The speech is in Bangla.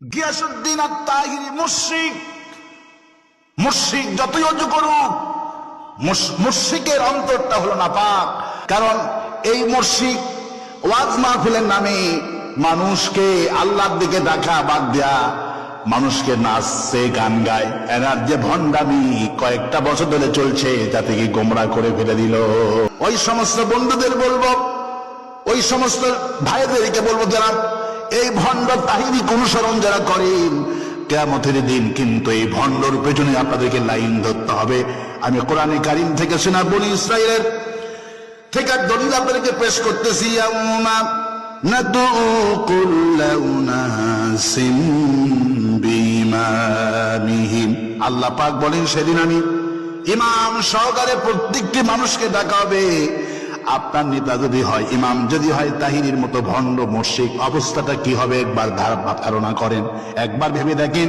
গিয়াসউদ্দিন আত-তাহিরি মুশরিক। মুশরিক যতই অজু করুক, মুশরিকের অন্তরটা হলো নাপাক। কারণ এই মুশরিক ওয়াজ মাহফিলের নামে মানুষকে আল্লাহর দিকে ডাকা বাদ দেয়া, মানুষকে নাচছে গান গায়, এনার যে ভণ্ডামি কয়েকটা বছর ধরে চলছে, যাতে কি গোমরা করে ফেলে দিল। ওই সমস্ত বন্ধুদের বলবো, ওই সমস্ত ভাইদেরকে বলবো যারা এই ভণ্ড তাহিরি অনুসরণ যারা করেন, কিয়ামতের দিন কিন্তু এই ভণ্ডর পেছনে আপনাদেরকে লাইন ধরতে হবে। আমি কোরআনে কারীম থেকে শোনা বনি ইসরাইলের থেকে দলিল আপনাদেরকে পেশ করতেছি। ইয়াউমা নাদউ কুল্লা উনাসিম বিইমামিহিম, আল্লাহ পাক বলেন সেদিন আমি ইমাম সহকারে প্রত্যেকটি মানুষকে ডাকা হবে। আপনার নেতা যদি হয়, ইমাম যদি হয় তাহিরির মতো ভণ্ড মুশরিক, অবস্থাটা কি হবে একবার ধারণা করেন, একবার ভেবে দেখেন।